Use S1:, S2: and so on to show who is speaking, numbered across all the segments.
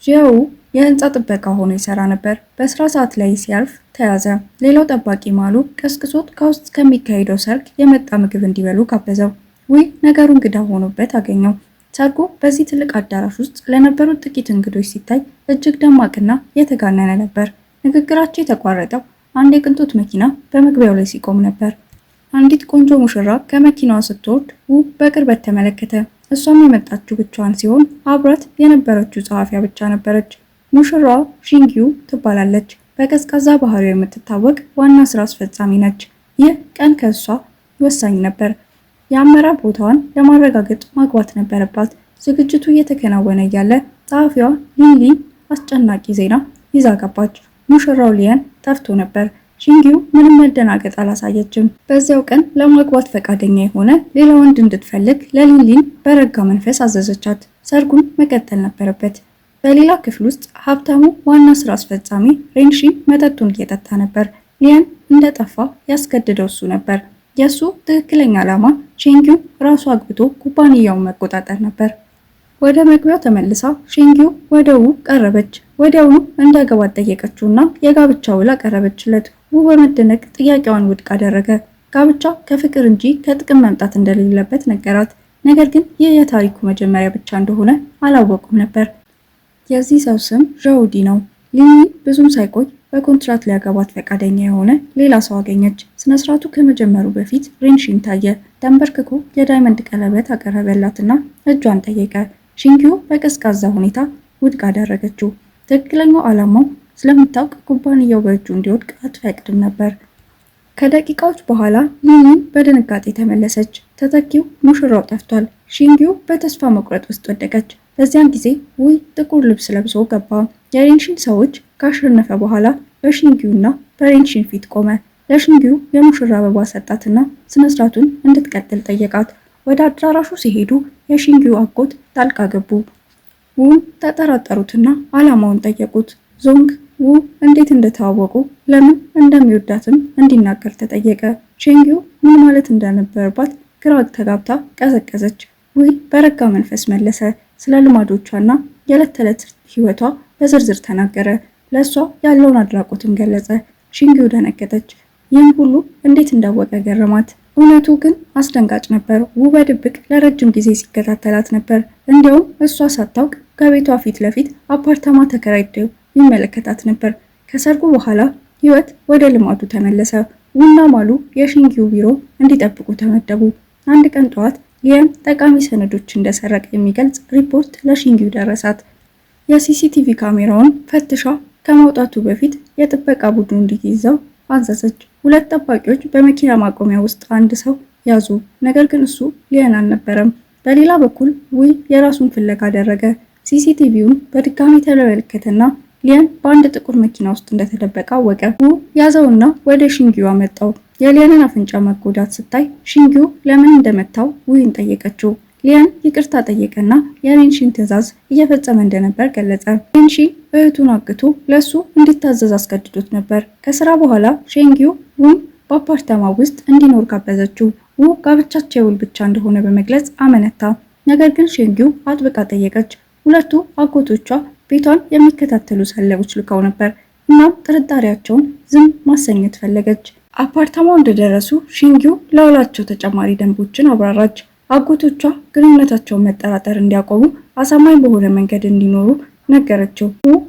S1: ጂያው የህንፃ ጥበቃ ሆኖ ይሰራ ነበር። በስራ ሰዓት ላይ ሲያልፍ ተያዘ። ሌላው ጠባቂ ማሉ ቀስቅሶት ከውስጥ ከሚካሄደው ሰርግ የመጣ ምግብ እንዲበሉ ጋበዘው። ውይ ነገሩ እንግዳ ሆኖበት አገኘው። ሰርጉ በዚህ ትልቅ አዳራሽ ውስጥ ለነበሩት ጥቂት እንግዶች ሲታይ እጅግ ደማቅና የተጋነነ ነበር። ንግግራቸው የተቋረጠው አንድ የቅንጦት መኪና በመግቢያው ላይ ሲቆም ነበር። አንዲት ቆንጆ ሙሽራ ከመኪናዋ ስትወርድ ው በቅርበት ተመለከተ። እሷም የመጣችው ብቻዋን ሲሆን አብራት የነበረችው ጸሐፊያ ብቻ ነበረች። ሙሽራዋ ሺንጊው ትባላለች። በቀዝቃዛ ባህሪዋ የምትታወቅ ዋና ስራ አስፈጻሚ ነች። ይህ ቀን ከእሷ ወሳኝ ነበር። የአመራር ቦታዋን ለማረጋገጥ ማግባት ነበረባት። ዝግጅቱ እየተከናወነ እያለ ጸሐፊዋ ሊንሊን አስጨናቂ ዜና ይዛ ገባች። ሙሽራው ሊያን ጠፍቶ ነበር። ሺንጊው ምንም መደናገጥ አላሳየችም። በዚያው ቀን ለማግባት ፈቃደኛ የሆነ ሌላ ወንድ እንድትፈልግ ለሊንሊን በረጋ መንፈስ አዘዘቻት። ሰርጉን መቀጠል ነበረበት። በሌላ ክፍል ውስጥ ሀብታሙ ዋና ስራ አስፈጻሚ ሬንሺን መጠጡን እየጠጣ ነበር። ሊያን እንደጠፋ ያስገድደው እሱ ነበር። የእሱ ትክክለኛ ዓላማ ሺንጊው ራሱ አግብቶ ኩባንያውን መቆጣጠር ነበር። ወደ መግቢያው ተመልሳ ሺንጊው ወደ ው ቀረበች። ወዲያውኑ እንዳገባት ጠየቀችውና የጋብቻ ውል አቀረበችለት። ው በመደነቅ ጥያቄዋን ውድቅ አደረገ። ጋብቻ ከፍቅር እንጂ ከጥቅም መምጣት እንደሌለበት ነገራት። ነገር ግን ይህ የታሪኩ መጀመሪያ ብቻ እንደሆነ አላወቁም ነበር። የዚህ ሰው ስም ዣውዲ ነው። ሊኒ ብዙም ሳይቆይ በኮንትራት ሊያገባት ፈቃደኛ የሆነ ሌላ ሰው አገኘች። ስነስርዓቱ ከመጀመሩ በፊት ሬንሺን ታየ። ተንበርክኮ የዳይመንድ ቀለበት አቀረበላትና እጇን ጠየቀ። ሺንጊው በቀዝቃዛ ሁኔታ ውድቅ አደረገችው። ትክክለኛው ዓላማው ስለምታውቅ ኩባንያው በእጁ እንዲወድቅ አትፈቅድም ነበር። ከደቂቃዎች በኋላ ሊኒ በድንጋጤ ተመለሰች። ተተኪው ሙሽራው ጠፍቷል። ሺንጊው በተስፋ መቁረጥ ውስጥ ወደቀች። በዚያን ጊዜ ውይ ጥቁር ልብስ ለብሶ ገባ። የሬንሺን ሰዎች ካሸነፈ በኋላ በሺንጊውና በሬንሺን ፊት ቆመ። ለሺንጊው የሙሽራ አበባ ሰጣትና ስነስርዓቱን እንድትቀጥል ጠየቃት። ወደ አዳራሹ ሲሄዱ የሺንጊው አጎት ጣልቃ ገቡ። ውን ተጠራጠሩትና ዓላማውን ጠየቁት። ዞንግ ው እንዴት እንደተዋወቁ ለምን እንደሚወዳትም እንዲናገር ተጠየቀ። ሺንጊው ምን ማለት እንደነበረባት ግራ ተጋብታ ቀዘቀዘች። ውይ በረጋ መንፈስ መለሰ። ስለ ልማዶቿና የዕለት ተዕለት ህይወቷ በዝርዝር ተናገረ። ለእሷ ያለውን አድናቆትም ገለጸ። ሺንጊው ደነገጠች። ይህን ሁሉ እንዴት እንዳወቀ ገረማት። እውነቱ ግን አስደንጋጭ ነበር። ው በድብቅ ለረጅም ጊዜ ሲከታተላት ነበር። እንዲያውም እሷ ሳታውቅ ከቤቷ ፊት ለፊት አፓርታማ ተከራይቶ ይመለከታት ነበር። ከሰርጉ በኋላ ህይወት ወደ ልማዱ ተመለሰ። ውና ማሉ የሺንጊው ቢሮ እንዲጠብቁ ተመደቡ። አንድ ቀን ጠዋት ሊያን ጠቃሚ ሰነዶች እንደሰረቀ የሚገልጽ ሪፖርት ለሺንጊው ደረሳት። የሲሲቲቪ ካሜራውን ፈትሻ ከመውጣቱ በፊት የጥበቃ ቡድኑ እንዲይዘው አዘዘች። ሁለት ጠባቂዎች በመኪና ማቆሚያ ውስጥ አንድ ሰው ያዙ። ነገር ግን እሱ ሊያን አልነበረም። በሌላ በኩል ውይ የራሱን ፍለጋ አደረገ። ሲሲቲቪውን በድጋሚ ተመለከተና ሊያን በአንድ ጥቁር መኪና ውስጥ እንደተደበቀ አወቀ። ው ያዘውና ወደ ሺንጊው አመጣው። የሊያንን አፍንጫ መጎዳት ስታይ ሺንጊው ለምን እንደመታው ውይን ጠየቀችው። ሊያን ይቅርታ ጠየቀና የሬንሺን ትዕዛዝ እየፈጸመ እንደነበር ገለጸ። ሬንሺን እህቱን አግቶ ለሱ እንዲታዘዝ አስገድዶት ነበር። ከስራ በኋላ ሺንጊው ውን በአፓርታማ ውስጥ እንዲኖር ጋበዘችው። ው ጋብቻቸው የውል ብቻ እንደሆነ በመግለጽ አመነታ። ነገር ግን ሺንጊው አጥብቃ ጠየቀች። ሁለቱ አጎቶቿ ቤቷን የሚከታተሉ ሰላዮች ልከው ነበር። እናም ጥርጣሬያቸውን ዝም ማሰኘት ፈለገች። አፓርታማው እንደደረሱ ሺንጊው ለውላቸው ተጨማሪ ደንቦችን አብራራች። አጎቶቿ ግንኙነታቸውን መጠራጠር እንዲያቆሙ አሳማኝ በሆነ መንገድ እንዲኖሩ ነገረችው።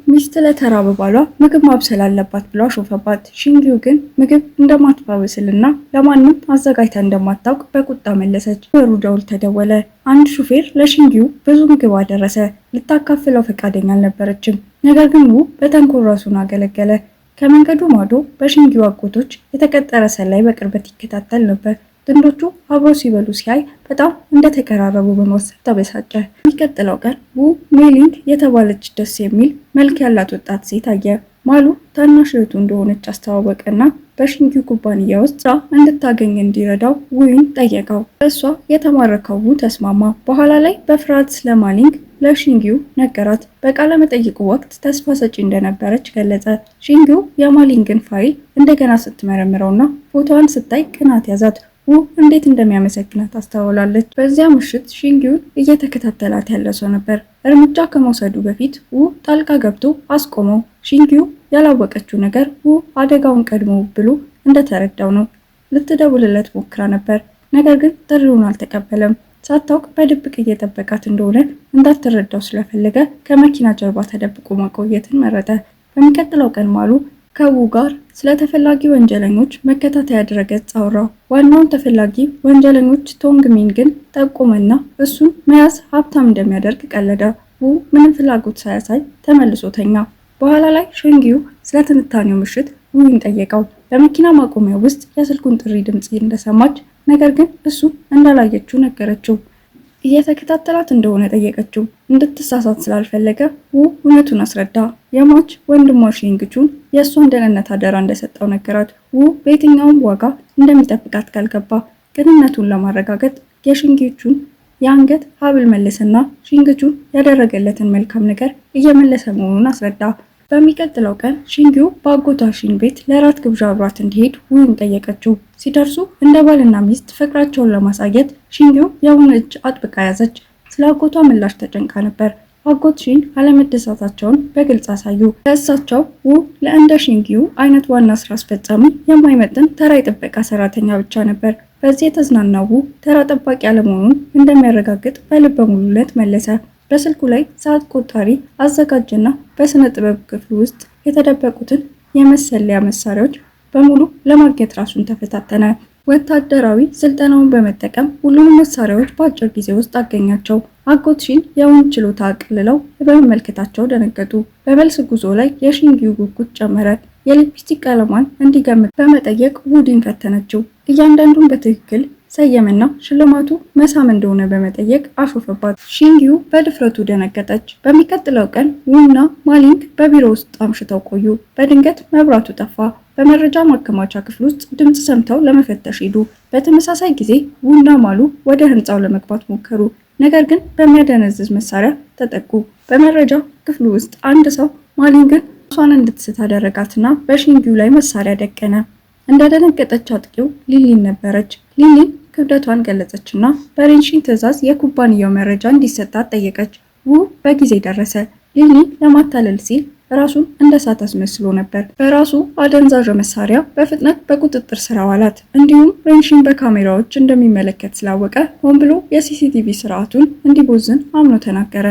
S1: ሚስት ለተራበ ባሏ ምግብ ማብሰል አለባት ብሎ አሾፈባት። ሺንጊው ግን ምግብ እንደማትባበስልና ለማንም አዘጋጅታ እንደማታውቅ በቁጣ መለሰች። በሩ ደውል ተደወለ። አንድ ሹፌር ለሺንጊው ብዙ ምግብ አደረሰ። ልታካፍለው ፈቃደኛ አልነበረችም። ነገር ግን በተንኮል ራሱን አገለገለ። ከመንገዱ ማዶ በሺንጊው አጎቶች የተቀጠረ ሰላይ በቅርበት ይከታተል ነበር። ጥንዶቹ አብረው ሲበሉ ሲያይ በጣም እንደተቀራረቡ በመወሰን ተበሳጨ። የሚቀጥለው ቀን ው ሜሊንግ የተባለች ደስ የሚል መልክ ያላት ወጣት ሴት አየ። ማሉ ታናሽ እህቱ እንደሆነች አስተዋወቀና በሺንጊው ኩባንያ ውስጥ ስራ እንድታገኝ እንዲረዳው ውይን ጠየቀው። እሷ የተማረከው ው ተስማማ። በኋላ ላይ በፍርሃት ስለማሊንግ ለሺንጊው ነገራት። በቃለ መጠይቁ ወቅት ተስፋ ሰጪ እንደነበረች ገለጸ። ሺንጊው የማሊንግን ፋይል እንደገና ስትመረምረውና ፎቶዋን ስታይ ቅናት ያዛት። ው እንዴት እንደሚያመሰግናት አስተውላለች። በዚያ ምሽት ሺንጊውን እየተከታተላት ያለ ሰው ነበር። እርምጃ ከመውሰዱ በፊት ው ጣልቃ ገብቶ አስቆመው። ሺንጊው ያላወቀችው ነገር ው አደጋውን ቀድሞ ብሎ እንደተረዳው ነው። ልትደውልለት ሞክራ ነበር፣ ነገር ግን ጥሪውን አልተቀበለም። ሳታውቅ በድብቅ እየጠበቃት እንደሆነ እንዳትረዳው ስለፈለገ ከመኪና ጀርባ ተደብቆ ማቆየትን መረጠ። በሚቀጥለው ቀን ማሉ ከው ጋር ስለ ተፈላጊ ወንጀለኞች መከታተያ ድረገጽ አወራ። ዋናውን ተፈላጊ ወንጀለኞች ቶንግ ሚንግን ጠቆመና እሱን መያዝ ሀብታም እንደሚያደርግ ቀለደ። ው ምንም ፍላጎት ሳያሳይ ተመልሶ ተኛ። በኋላ ላይ ሸንጊው ስለ ትንታኔው ምሽት ውይን ጠየቀው። በመኪና ማቆሚያ ውስጥ የስልኩን ጥሪ ድምጽ እንደሰማች፣ ነገር ግን እሱ እንዳላየችው ነገረችው። እየተከታተላት እንደሆነ ጠየቀችው። እንድትሳሳት ስላልፈለገ ው እውነቱን አስረዳ። የሟች ወንድሟ ሺንግቹን የእሷን ደህንነት አደራ እንደሰጠው ነገራት። ው በየትኛውም ዋጋ እንደሚጠብቃት ካልገባ ቅንነቱን ለማረጋገጥ የሺንግቹን የአንገት ሀብል መለሰና ሺንግቹን ያደረገለትን መልካም ነገር እየመለሰ መሆኑን አስረዳ። በሚቀጥለው ቀን ሺንጊው በአጎቷ ሺን ቤት ለራት ግብዣ አብሯት እንዲሄድ ውይን ጠየቀችው። ሲደርሱ እንደ ባልና ሚስት ፍቅራቸውን ለማሳየት ሺንጊው የውን እጅ አጥብቃ ያዘች። ስለ አጎቷ ምላሽ ተጨንቃ ነበር። አጎት ሺን አለመደሳታቸውን በግልጽ አሳዩ። ለእሳቸው ው ለእንደ ሺንጊው አይነት ዋና ስራ አስፈጻሚ የማይመጥን ተራ የጥበቃ ሰራተኛ ብቻ ነበር። በዚህ የተዝናናው ው ተራ ጠባቂ አለመሆኑን እንደሚያረጋግጥ በልበ ሙሉነት መለሰ። በስልኩ ላይ ሰዓት ቆጣሪ አዘጋጀና በስነ ጥበብ ክፍል ውስጥ የተደበቁትን የመሰለያ መሳሪያዎች በሙሉ ለማግኘት ራሱን ተፈታተነ። ወታደራዊ ስልጠናውን በመጠቀም ሁሉንም መሳሪያዎች በአጭር ጊዜ ውስጥ አገኛቸው። አጎት ሺን የውን ችሎታ አቅልለው በመመልከታቸው ደነገጡ። በመልስ ጉዞ ላይ የሺንጊው ጉጉት ጨመረ። የሊፕስቲክ ቀለሟን እንዲገምት በመጠየቅ ውዲን ፈተነችው። እያንዳንዱን በትክክል ሰየምና ሽልማቱ መሳም እንደሆነ በመጠየቅ አሾፈባት። ሺንጊው በድፍረቱ ደነገጠች። በሚቀጥለው ቀን ውና ማሊንግ በቢሮ ውስጥ አምሽተው ቆዩ። በድንገት መብራቱ ጠፋ። በመረጃ ማከማቻ ክፍል ውስጥ ድምጽ ሰምተው ለመፈተሽ ሄዱ። በተመሳሳይ ጊዜ ውና ማሉ ወደ ህንፃው ለመግባት ሞከሩ፣ ነገር ግን በሚያደነዝዝ መሳሪያ ተጠቁ። በመረጃ ክፍሉ ውስጥ አንድ ሰው ማሊንግን እሷን እንድትስት አደረጋትና በሺንጊው ላይ መሳሪያ ደቀነ። እንደደነገጠች አጥቂው ሊሊን ነበረች። ሊሊን ክብደቷን ገለጸችና በሬንሺን ትዕዛዝ የኩባንያው መረጃ እንዲሰጣት ጠየቀች። ው በጊዜ ደረሰ። ሊሊ ለማታለል ሲል ራሱን እንደ እሳት አስመስሎ ነበር። በራሱ አደንዛዥ መሳሪያ በፍጥነት በቁጥጥር ስር አዋላት። እንዲሁም ሬንሺን በካሜራዎች እንደሚመለከት ስላወቀ ሆን ብሎ የሲሲቲቪ ስርዓቱን እንዲቦዝን አምኖ ተናገረ።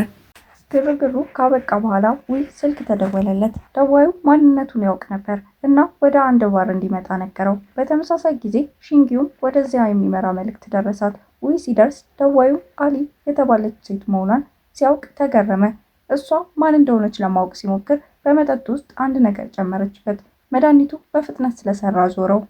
S1: ግርግሩ ካበቃ በኋላ ዊል ስልክ ተደወለለት። ደዋዩ ማንነቱን ያውቅ ነበር እና ወደ አንድ ባር እንዲመጣ ነገረው። በተመሳሳይ ጊዜ ሺንጊውን ወደዚያ የሚመራ መልእክት ደረሳት። ዊል ሲደርስ ደዋዩ አሊ የተባለች ሴት መሆኗን ሲያውቅ ተገረመ። እሷ ማን እንደሆነች ለማወቅ ሲሞክር በመጠጥ ውስጥ አንድ ነገር ጨመረችበት። መድኃኒቱ በፍጥነት ስለሰራ ዞረው።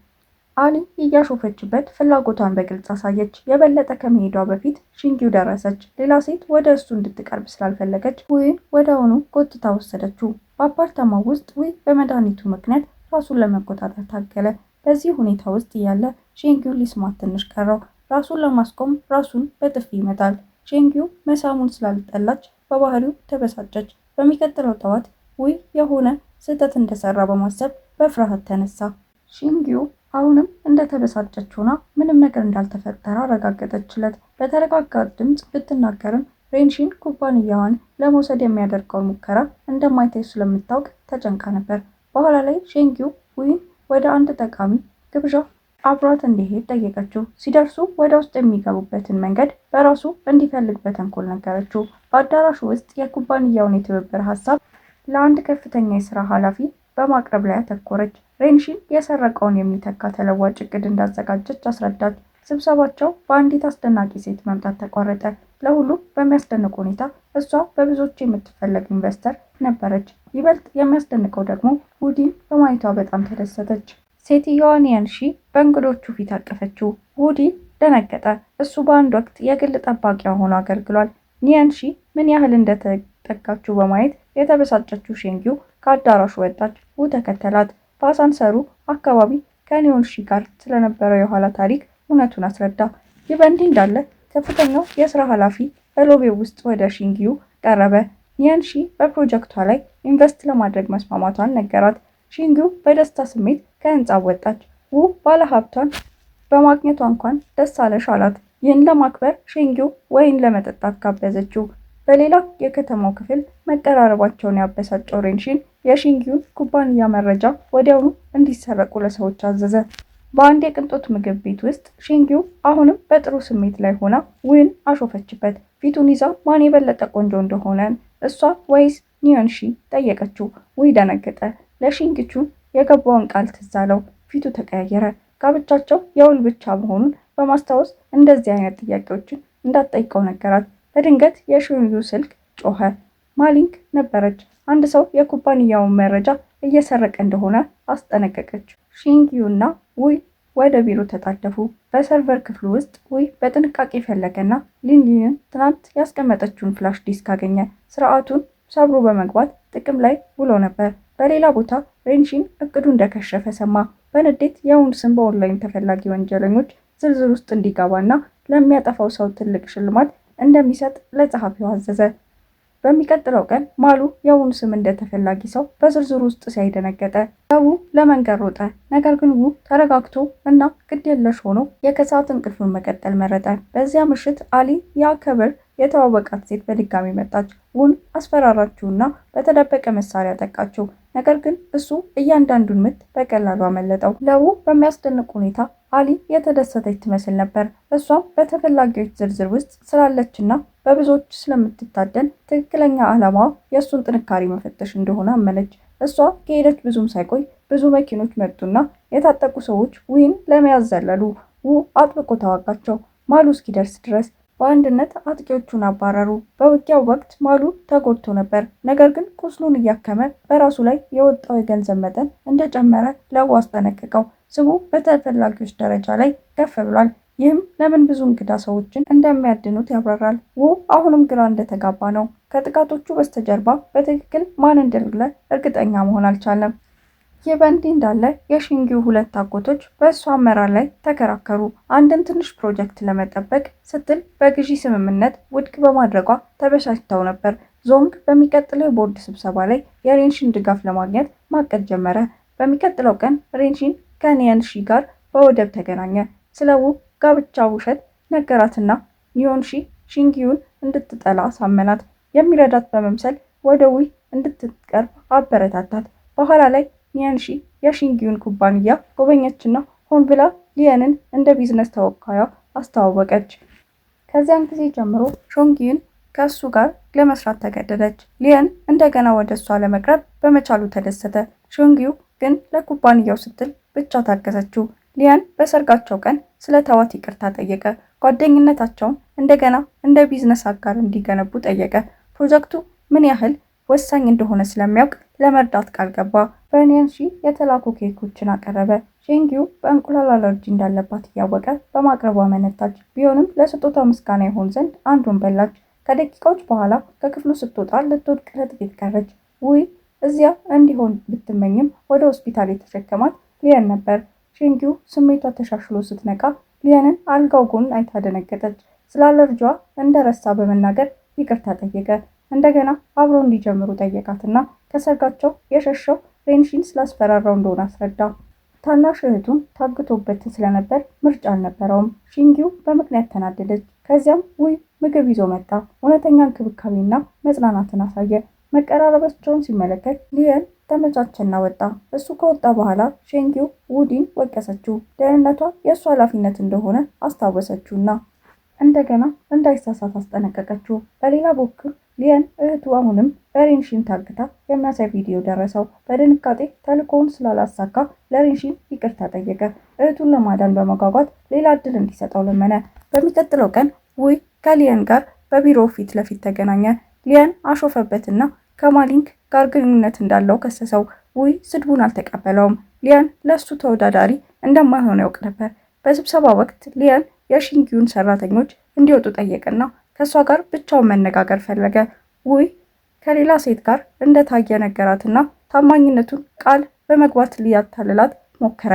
S1: አሊ እያሾፈችበት ፍላጎቷን በግልጽ አሳየች። የበለጠ ከመሄዷ በፊት ሺንጊው ደረሰች። ሌላ ሴት ወደ እሱ እንድትቀርብ ስላልፈለገች ዊን ወዲያውኑ ጎትታ ወሰደችው። በአፓርታማው ውስጥ ዊ በመድኃኒቱ ምክንያት ራሱን ለመቆጣጠር ታገለ። በዚህ ሁኔታ ውስጥ እያለ ሺንጊው ሊስማት ትንሽ ቀረው። ራሱን ለማስቆም ራሱን በጥፊ ይመታል። ሺንጊው መሳሙን ስላልጠላች በባህሪው ተበሳጨች። በሚቀጥለው ጠዋት ዊ የሆነ ስህተት እንደሰራ በማሰብ በፍርሃት ተነሳ። ሺንጊው አሁንም እንደተበሳጨች ሆና ምንም ነገር እንዳልተፈጠረ አረጋገጠችለት። በተረጋጋ ድምፅ ብትናገርም ሬንሺን ኩባንያዋን ለመውሰድ የሚያደርገውን ሙከራ እንደማይታይ ስለምታውቅ ተጨንቃ ነበር። በኋላ ላይ ሺንጊው ዊን ወደ አንድ ጠቃሚ ግብዣ አብሯት እንዲሄድ ጠየቀችው። ሲደርሱ ወደ ውስጥ የሚገቡበትን መንገድ በራሱ እንዲፈልግ በተንኮል ነገረችው። በአዳራሹ ውስጥ የኩባንያውን የትብብር ሀሳብ ለአንድ ከፍተኛ የስራ ኃላፊ በማቅረብ ላይ አተኮረች። ሬንሺን የሰረቀውን የሚተካ ተለዋጭ እቅድ እንዳዘጋጀች አስረዳች። ስብሰባቸው በአንዲት አስደናቂ ሴት መምጣት ተቋረጠ። ለሁሉም በሚያስደንቅ ሁኔታ እሷ በብዙዎች የምትፈለግ ኢንቨስተር ነበረች። ይበልጥ የሚያስደንቀው ደግሞ ውዲን በማየቷ በጣም ተደሰተች። ሴትዮዋ ኒያንሺ በእንግዶቹ ፊት አቀፈችው። ውዲ ደነገጠ። እሱ በአንድ ወቅት የግል ጠባቂዋ ሆኖ አገልግሏል። ኒያንሺ ምን ያህል እንደተጠጋችው በማየት የተበሳጨችው ሺንጊው ከአዳራሹ ወጣች። ው ተከተላት። በአሳንሰሩ አካባቢ ከኒያንሺ ጋር ስለነበረው የኋላ ታሪክ እውነቱን አስረዳ። ይህ በእንዲህ እንዳለ ከፍተኛው የስራ ኃላፊ በሎቤው ውስጥ ወደ ሺንጊው ቀረበ። ኒያንሺ በፕሮጀክቷ ላይ ኢንቨስት ለማድረግ መስማማቷን ነገራት። ሺንጊው በደስታ ስሜት ከህንፃው ወጣች። ው ባለሀብቷን በማግኘቷ እንኳን ደስ አለሽ አላት። ይህን ለማክበር ሼንጊው ወይን ለመጠጣት ጋበዘችው። በሌላ የከተማው ክፍል መቀራረባቸውን ያበሳጨው ሬንሺን የሺንጊውን ኩባንያ መረጃ ወዲያውኑ እንዲሰረቁ ለሰዎች አዘዘ። በአንድ የቅንጦት ምግብ ቤት ውስጥ ሺንጊው አሁንም በጥሩ ስሜት ላይ ሆና ውይን አሾፈችበት። ፊቱን ይዛ ማን የበለጠ ቆንጆ እንደሆነ እሷ ወይስ ኒዮንሺ ጠየቀችው። ውይ ደነገጠ። ለሺንጊቹ የገባውን ቃል ትዝ አለው። ፊቱ ተቀያየረ። ጋብቻቸው የውል ብቻ መሆኑን በማስታወስ እንደዚህ አይነት ጥያቄዎችን እንዳትጠይቀው ነገራት። በድንገት የሺንጊው ስልክ ጮኸ። ማሊንግ ነበረች። አንድ ሰው የኩባንያውን መረጃ እየሰረቀ እንደሆነ አስጠነቀቀች። ሺንጊውና ውይ ወደ ቢሮ ተጣደፉ። በሰርቨር ክፍሉ ውስጥ ውይ በጥንቃቄ ፈለገና ሊንሊንን ትናንት ያስቀመጠችውን ፍላሽ ዲስክ አገኘ። ስርዓቱን ሰብሮ በመግባት ጥቅም ላይ ውሎ ነበር። በሌላ ቦታ ሬንሺን እቅዱ እንደከሸፈ ሰማ። በንዴት የውን ስም በኦንላይን ተፈላጊ ወንጀለኞች ዝርዝር ውስጥ እንዲገባና ለሚያጠፋው ሰው ትልቅ ሽልማት እንደሚሰጥ ለጸሐፊው አዘዘ። በሚቀጥለው ቀን ማሉ የውን ስም እንደተፈላጊ ሰው በዝርዝሩ ውስጥ ሲያይደነገጠ ው ለመንገድ ሮጠ። ነገር ግን ው ተረጋግቶ እና ግድ የለሽ ሆኖ የከሰዓት እንቅልፉን መቀጠል መረጠ። በዚያ ምሽት አሊ ያከብር የተዋወቃት ሴት በድጋሚ መጣች። ውን አስፈራራችውና በተደበቀ መሳሪያ ጠቃችው። ነገር ግን እሱ እያንዳንዱን ምት በቀላሉ አመለጠው። ለው በሚያስደንቅ ሁኔታ አሊ የተደሰተች ትመስል ነበር። እሷም በተፈላጊዎች ዝርዝር ውስጥ ስላለችና በብዙዎች ስለምትታደን ትክክለኛ ዓላማዋ የእሱን ጥንካሬ መፈተሽ እንደሆነ አመነች። እሷ ከሄደች ብዙም ሳይቆይ ብዙ መኪኖች መጡና የታጠቁ ሰዎች ውይን ለመያዝ ዘለሉ። ው አጥብቆ ተዋጋቸው ማሉ እስኪደርስ ድረስ። በአንድነት አጥቂዎቹን አባረሩ። በውጊያው ወቅት ማሉ ተጎድቶ ነበር። ነገር ግን ቁስሉን እያከመ በራሱ ላይ የወጣው የገንዘብ መጠን እንደጨመረ ለው አስጠነቀቀው። ስሙ በተፈላጊዎች ደረጃ ላይ ከፍ ብሏል። ይህም ለምን ብዙ እንግዳ ሰዎችን እንደሚያድኑት ያብራራል። ው አሁንም ግራ እንደተጋባ ነው። ከጥቃቶቹ በስተጀርባ በትክክል ማን እንደሌለ እርግጠኛ መሆን አልቻለም። ይህ በእንዲህ እንዳለ የሺንጊው ሁለት አጎቶች በእሱ አመራር ላይ ተከራከሩ። አንድን ትንሽ ፕሮጀክት ለመጠበቅ ስትል በግዢ ስምምነት ውድቅ በማድረጓ ተበሳጭተው ነበር። ዞንግ በሚቀጥለው የቦርድ ስብሰባ ላይ የሬንሺን ድጋፍ ለማግኘት ማቀድ ጀመረ። በሚቀጥለው ቀን ሬንሺን ከኒዮንሺ ጋር በወደብ ተገናኘ። ስለ ው ጋብቻ ውሸት ነገራትና ኒዮንሺ ሺንጊውን እንድትጠላ ሳመናት። የሚረዳት በመምሰል ወደ ውይ እንድትቀርብ አበረታታት። በኋላ ላይ ኒዮንሺ የሺንጊውን ኩባንያ ጎበኘችና ሆን ብላ ሊየንን እንደ ቢዝነስ ተወካዩ አስተዋወቀች። ከዚያን ጊዜ ጀምሮ ሾንጊን ከእሱ ጋር ለመስራት ተገደደች። ሊየን እንደገና ወደ እሷ ለመቅረብ በመቻሉ ተደሰተ። ሾንጊው ግን ለኩባንያው ስትል ብቻ ታገዘችው። ሊየን በሰርጋቸው ቀን ስለ ተዋት ይቅርታ ጠየቀ። ጓደኝነታቸውን እንደገና እንደ ቢዝነስ አጋር እንዲገነቡ ጠየቀ። ፕሮጀክቱ ምን ያህል ወሳኝ እንደሆነ ስለሚያውቅ ለመርዳት ቃል ገባ። በኒዮንሺ የተላኩ ኬኮችን አቀረበ። ሺንጊው በእንቁላል አለርጂ እንዳለባት እያወቀ በማቅረቡ አመነታች። ቢሆንም ለስጦታው ምስጋና ይሆን ዘንድ አንዱን በላች። ከደቂቃዎች በኋላ ከክፍሉ ስትወጣ ልትወድቅ ለጥቂት ቀረች። ውይ እዚያ እንዲሆን ብትመኝም ወደ ሆስፒታል የተሸከማት ሊየን ነበር። ሺንጊው ስሜቷ ተሻሽሎ ስትነቃ ሊየንን አልጋው ጎን አይታ ደነገጠች። ስለ አለርጂዋ እንደረሳ በመናገር ይቅርታ ጠየቀ። እንደገና አብሮ እንዲጀምሩ ጠየቃትና ከሰርጋቸው የሸሸው ሬንሺን ስላስፈራራው እንደሆነ አስረዳ። ታናሽ እህቱን ታግቶበት ስለነበር ምርጫ አልነበረውም። ሺንጊው በምክንያት ተናደደች። ከዚያም ውይ ምግብ ይዞ መጣ። እውነተኛ እንክብካቤና መጽናናትን አሳየ። መቀራረባቸውን ሲመለከት ሊየን ተመቻቸና ወጣ። እሱ ከወጣ በኋላ ሺንጊው ውዲን ወቀሰችው። ደህንነቷ የእሱ ኃላፊነት እንደሆነ አስታወሰችውና እንደገና እንዳይሳሳት አስጠነቀቀችው። በሌላ በኩል ሊየን እህቱ አሁንም በሬንሺን ታግታ የሚያሳይ ቪዲዮ ደረሰው። በድንጋጤ ተልእኮውን ስላላሳካ ለሬንሺን ይቅርታ ጠየቀ። እህቱን ለማዳን በመጓጓት ሌላ እድል እንዲሰጠው ለመነ። በሚቀጥለው ቀን ውይ ከሊየን ጋር በቢሮ ፊት ለፊት ተገናኘ። ሊየን አሾፈበትና ከማሊንግ ጋር ግንኙነት እንዳለው ከሰሰው። ውይ ስድቡን አልተቀበለውም። ሊየን ለሱ ተወዳዳሪ እንደማይሆን ያውቅ ነበር። በስብሰባ ወቅት ሊየን የሺንጊውን ሰራተኞች እንዲወጡ ጠየቀና ከእሷ ጋር ብቻውን መነጋገር ፈለገ። ውይ ከሌላ ሴት ጋር እንደታየ ነገራትና ታማኝነቱን ቃል በመግባት ሊያታልላት ሞከረ።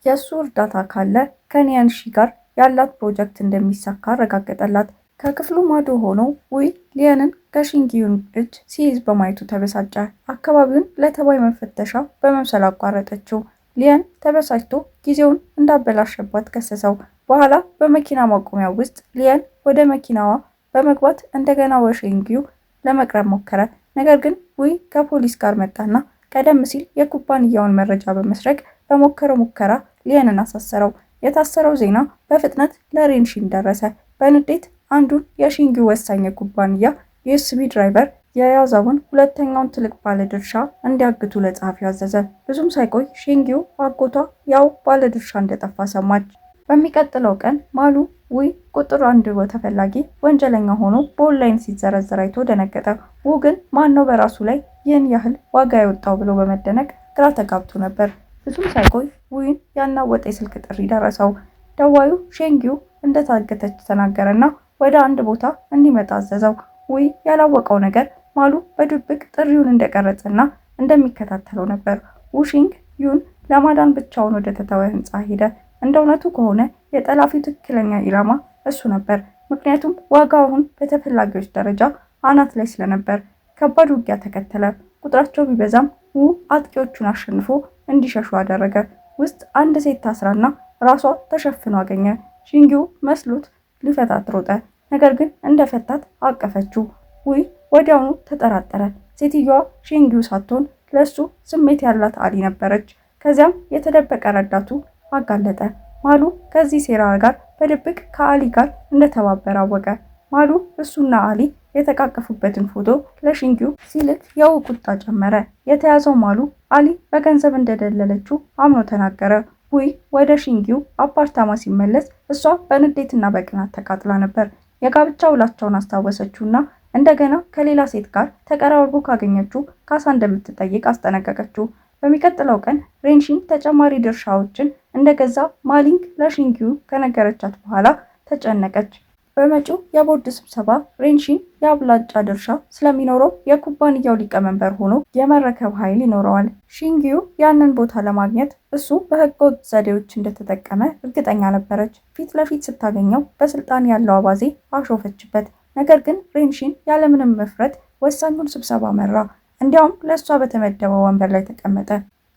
S1: የእሱ እርዳታ ካለ ከኒዮንሺ ጋር ያላት ፕሮጀክት እንደሚሳካ አረጋገጠላት። ከክፍሉ ማዶ ሆኖ ውይ ሊየንን ከሺንጊውን እጅ ሲይዝ በማየቱ ተበሳጨ። አካባቢውን ለተባይ መፈተሻ በመምሰል አቋረጠችው። ሊያን ተበሳጭቶ ጊዜውን እንዳበላሸባት ከሰሰው። በኋላ በመኪና ማቆሚያ ውስጥ ሊያን ወደ መኪናዋ በመግባት እንደገና ወሼንጊው ለመቅረብ ሞከረ። ነገር ግን ውይ ከፖሊስ ጋር መጣና ቀደም ሲል የኩባንያውን መረጃ በመስረቅ በሞከረው ሙከራ ሊያንን አሳሰረው። የታሰረው ዜና በፍጥነት ለሬንሺን ደረሰ። በንዴት አንዱን የሺንጊው ወሳኝ የኩባንያ ዩኤስቢ ድራይቨር የያዘውን ሁለተኛውን ትልቅ ባለድርሻ እንዲያግቱ ለጸሐፊው አዘዘ። ብዙም ሳይቆይ ሺንጊው አጎቷ ያው ባለድርሻ እንደጠፋ ሰማች። በሚቀጥለው ቀን ማሉ ውይ ቁጥር 1 ተፈላጊ ወንጀለኛ ሆኖ በኦንላይን ሲዘረዘር አይቶ ደነገጠ። ው ግን ማነው በራሱ ላይ ይህን ያህል ዋጋ ያወጣው ብሎ በመደነቅ ግራ ተጋብቶ ነበር። ብዙም ሳይቆይ ውይን ያናወጠ የስልክ ጥሪ ደረሰው። ደዋዩ ሼንጊው እንደታገተች ተናገረና ወደ አንድ ቦታ እንዲመጣ አዘዘው። ውይ ያላወቀው ነገር ማሉ በድብቅ ጥሪውን እንደቀረጸና እንደሚከታተለው ነበር። ውሺንግ ዩን ለማዳን ብቻውን ወደ ተተወ ህንፃ ሄደ። እንደ እውነቱ ከሆነ የጠላፊው ትክክለኛ ኢላማ እሱ ነበር። ምክንያቱም ዋጋውን በተፈላጊዎች ደረጃ አናት ላይ ስለነበር። ከባድ ውጊያ ተከተለ። ቁጥራቸው ቢበዛም ው አጥቂዎቹን አሸንፎ እንዲሸሹ አደረገ። ውስጥ አንድ ሴት ታስራና ራሷ ተሸፍኖ አገኘ። ሺንጊው መስሎት ሊፈታት ሮጠ። ነገር ግን እንደፈታት አቀፈችው። ውይ ወዲያውኑ ተጠራጠረ። ሴትዮዋ ሺንጊው ሳትሆን ለሱ ስሜት ያላት አሊ ነበረች። ከዚያም የተደበቀ ረዳቱ አጋለጠ። ማሉ ከዚህ ሴራ ጋር በድብቅ ከአሊ ጋር እንደተባበረ አወቀ። ማሉ እሱና አሊ የተቃቀፉበትን ፎቶ ለሺንጊው ሲልክ ያው ቁጣ ጨመረ። የተያዘው ማሉ አሊ በገንዘብ እንደደለለችው አምኖ ተናገረ። ውይ ወደ ሺንጊው አፓርታማ ሲመለስ እሷ በንዴትና በቅናት ተቃጥላ ነበር። የጋብቻ ውላቸውን አስታወሰችውና እንደገና ከሌላ ሴት ጋር ተቀራርቦ ካገኘችው ካሳ እንደምትጠይቅ አስጠነቀቀችው። በሚቀጥለው ቀን ሬንሺን ተጨማሪ ድርሻዎችን እንደገዛ ማሊንግ ለሺንጊው ከነገረቻት በኋላ ተጨነቀች። በመጪው የቦርድ ስብሰባ ሬንሺን የአብላጫ ድርሻ ስለሚኖረው የኩባንያው ሊቀመንበር ሆኖ የመረከብ ኃይል ይኖረዋል። ሺንጊው ያንን ቦታ ለማግኘት እሱ በህገወጥ ዘዴዎች እንደተጠቀመ እርግጠኛ ነበረች። ፊት ለፊት ስታገኘው በስልጣን ያለው አባዜ አሾፈችበት። ነገር ግን ሬንሺን ያለምንም መፍረት ወሳኙን ስብሰባ መራ። እንዲያውም ለእሷ በተመደበው ወንበር ላይ ተቀመጠ።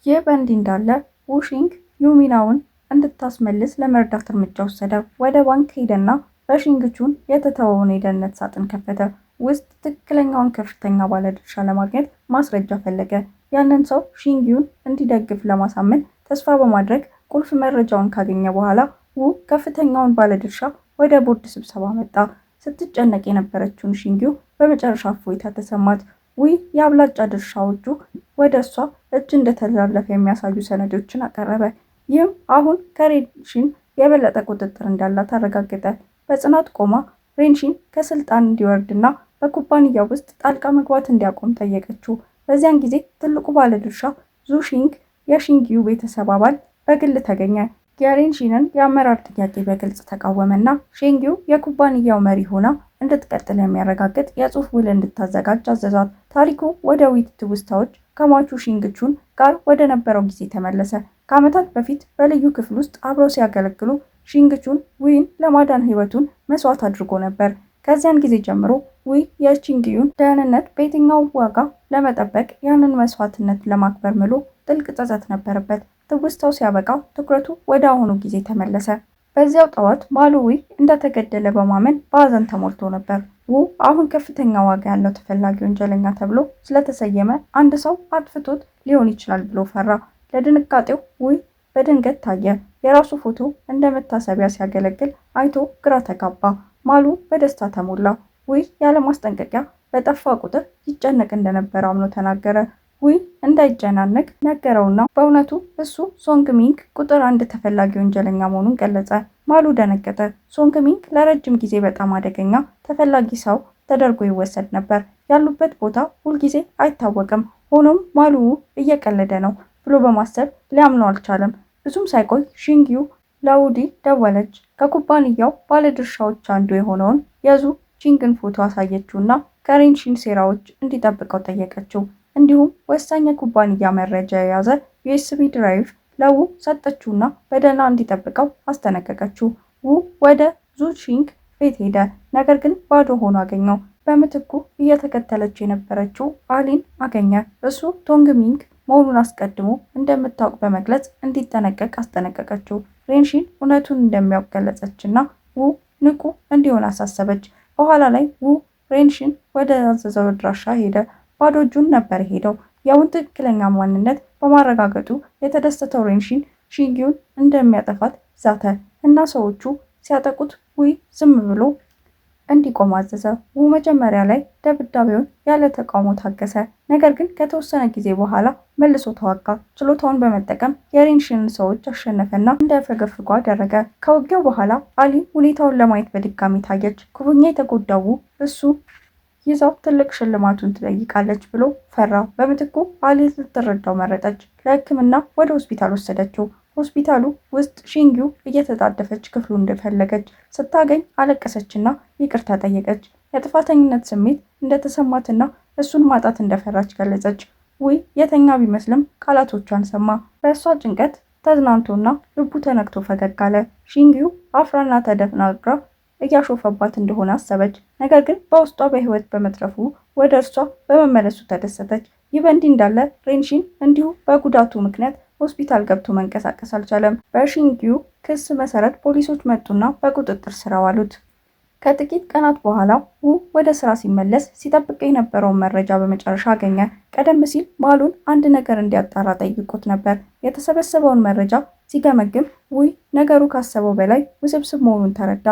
S1: ይህ በእንዲህ እንዳለ ውሺንግ ዩሚናውን እንድታስመልስ ለመርዳት እርምጃ ወሰደ። ወደ ባንክ ሄደና በሺንግቹን የተተወውን የደህንነት ሳጥን ከፈተ። ውስጥ ትክክለኛውን ከፍተኛ ባለድርሻ ለማግኘት ማስረጃ ፈለገ። ያንን ሰው ሺንጊውን እንዲደግፍ ለማሳመን ተስፋ በማድረግ ቁልፍ መረጃውን ካገኘ በኋላ ው ከፍተኛውን ባለድርሻ ወደ ቦርድ ስብሰባ መጣ። ስትጨነቅ የነበረችውን ሺንጊው በመጨረሻ እፎይታ ተሰማት። ውይ የአብላጫ ድርሻዎቹ ወደ እሷ እጅ እንደተላለፈ የሚያሳዩ ሰነዶችን አቀረበ። ይህም አሁን ከሬንሺን የበለጠ ቁጥጥር እንዳላት አረጋገጠ። በጽናት ቆማ ሬንሺን ከስልጣን እንዲወርድና በኩባንያው ውስጥ ጣልቃ መግባት እንዲያቆም ጠየቀችው። በዚያን ጊዜ ትልቁ ባለድርሻ ዙሺንግ የሺንጊው ቤተሰብ አባል በግል ተገኘ። የሬንሺንን የአመራር ጥያቄ በግልጽ ተቃወመና ሺንጊው የኩባንያው መሪ ሆና እንድትቀጥል የሚያረጋግጥ የጽሑፍ ውል እንድታዘጋጅ አዘዛት። ታሪኩ ወደ ዊት ትውስታዎች ከሟቹ ሺንግቹን ጋር ወደ ነበረው ጊዜ ተመለሰ። ከዓመታት በፊት በልዩ ክፍል ውስጥ አብረው ሲያገለግሉ ሺንግቹን ዊን ለማዳን ህይወቱን መስዋዕት አድርጎ ነበር። ከዚያን ጊዜ ጀምሮ ዊ የሺንጊዩን ደህንነት በየትኛው ዋጋ ለመጠበቅ ያንን መስዋዕትነት ለማክበር ምሎ ጥልቅ ጸጸት ነበረበት። ትውስታው ሲያበቃ ትኩረቱ ወደ አሁኑ ጊዜ ተመለሰ። በዚያው ጠዋት ማሉ ዊ እንደተገደለ በማመን በሀዘን ተሞልቶ ነበር። ው አሁን ከፍተኛ ዋጋ ያለው ተፈላጊ ወንጀለኛ ተብሎ ስለተሰየመ አንድ ሰው አጥፍቶት ሊሆን ይችላል ብሎ ፈራ። ለድንጋጤው ዊ በድንገት ታየ። የራሱ ፎቶ እንደ መታሰቢያ ሲያገለግል አይቶ ግራ ተጋባ። ማሉ በደስታ ተሞላ። ዊ ያለ ማስጠንቀቂያ በጠፋ ቁጥር ይጨነቅ እንደነበረ አምኖ ተናገረ። ዊ እንዳይጨናነቅ ነገረውና በእውነቱ እሱ ሶንግ ሚንግ ቁጥር 1 ተፈላጊ ወንጀለኛ መሆኑን ገለጸ። ማሉ ደነገጠ። ሶንግ ሚንግ ለረጅም ጊዜ በጣም አደገኛ ተፈላጊ ሰው ተደርጎ ይወሰድ ነበር። ያሉበት ቦታ ሁልጊዜ አይታወቅም። ሆኖም ማሉ እየቀለደ ነው ብሎ በማሰብ ሊያምነው አልቻለም። ብዙም ሳይቆይ ሺንጊው ለውዲ ደወለች። ከኩባንያው ባለድርሻዎች አንዱ የሆነውን የዙ ቺንግን ፎቶ አሳየችውና ከሬንሺን ሴራዎች እንዲጠብቀው ጠየቀችው። እንዲሁም ወሳኝ የኩባንያ መረጃ የያዘ ዩኤስቢ ድራይቭ ለው ሰጠችውና በደህና እንዲጠብቀው አስጠነቀቀችው። ው ወደ ዙቺንግ ቤት ሄደ። ነገር ግን ባዶ ሆኖ አገኘው። በምትኩ እየተከተለች የነበረችው አሊን አገኘ። እሱ ቶንግ ሚንግ መሆኑን አስቀድሞ እንደምታውቅ በመግለጽ እንዲጠነቀቅ አስጠነቀቀችው። ሬንሺን እውነቱን እንደሚያውቅ ገለጸችና ው ንቁ እንዲሆን አሳሰበች። በኋላ ላይ ው ሬንሺን ወደ አዘዘው አድራሻ ሄደ። ባዶ እጁን ነበር ሄደው። የውን ትክክለኛ ማንነት በማረጋገጡ የተደሰተው ሬንሺን ሺንጊውን እንደሚያጠፋት ዛተ እና ሰዎቹ ሲያጠቁት ውይ ዝም ብሎ እንዲቆም አዘዘ። ው መጀመሪያ ላይ ደብዳቤውን ያለ ተቃውሞ ታገሰ። ነገር ግን ከተወሰነ ጊዜ በኋላ መልሶ ተዋጋ። ችሎታውን በመጠቀም የሬንሺንን ሰዎች አሸነፈና እንዳያፈገፍጉ አደረገ። ከውጊያው በኋላ አሊ ሁኔታውን ለማየት በድጋሚ ታየች። ክፉኛ የተጎዳው እሱ ይዛው ትልቅ ሽልማቱን ትጠይቃለች ብሎ ፈራ። በምትኩ አሊ ልትረዳው መረጠች። ለሕክምና ወደ ሆስፒታል ወሰደችው። ሆስፒታሉ ውስጥ ሺንጊው እየተጣደፈች ክፍሉ እንደፈለገች ስታገኝ አለቀሰችና ይቅርታ ጠየቀች። የጥፋተኝነት ስሜት እንደተሰማትና እሱን ማጣት እንደፈራች ገለጸች። ውይ የተኛ ቢመስልም ቃላቶቿን ሰማ። በእሷ ጭንቀት ተዝናንቶና ልቡ ተነክቶ ፈገግ አለ። ሺንጊው አፍራና ተደናግራ እያሾፈባት እንደሆነ አሰበች። ነገር ግን በውስጧ በህይወት በመትረፉ ወደ እርሷ በመመለሱ ተደሰተች። ይህ በእንዲህ እንዳለ ሬንሺን እንዲሁ በጉዳቱ ምክንያት ሆስፒታል ገብቶ መንቀሳቀስ አልቻለም። በሺንጊው ክስ መሰረት ፖሊሶች መጡና በቁጥጥር ስር አዋሉት። ከጥቂት ቀናት በኋላ ው ወደ ስራ ሲመለስ ሲጠብቅ የነበረውን መረጃ በመጨረሻ አገኘ። ቀደም ሲል ማሉን አንድ ነገር እንዲያጣራ ጠይቆት ነበር። የተሰበሰበውን መረጃ ሲገመግም ውይ ነገሩ ካሰበው በላይ ውስብስብ መሆኑን ተረዳ።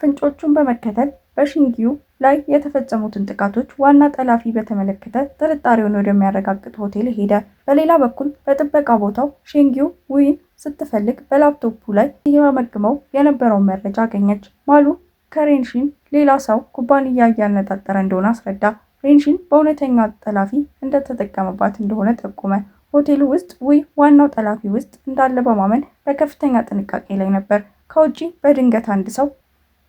S1: ፍንጮቹን በመከተል በሺንጊው ላይ የተፈጸሙትን ጥቃቶች ዋና ጠላፊ በተመለከተ ጥርጣሬውን ወደሚያረጋግጥ ሆቴል ሄደ። በሌላ በኩል በጥበቃ ቦታው ሺንጊው ውይን ስትፈልግ በላፕቶፑ ላይ እየመገመው የነበረውን መረጃ አገኘች። ማሉ ከሬንሺን ሌላ ሰው ኩባንያ እያነጣጠረ እንደሆነ አስረዳ። ሬንሺን በእውነተኛ ጠላፊ እንደተጠቀመባት እንደሆነ ጠቆመ። ሆቴሉ ውስጥ ውይ ዋናው ጠላፊ ውስጥ እንዳለ በማመን በከፍተኛ ጥንቃቄ ላይ ነበር። ከውጪ በድንገት አንድ ሰው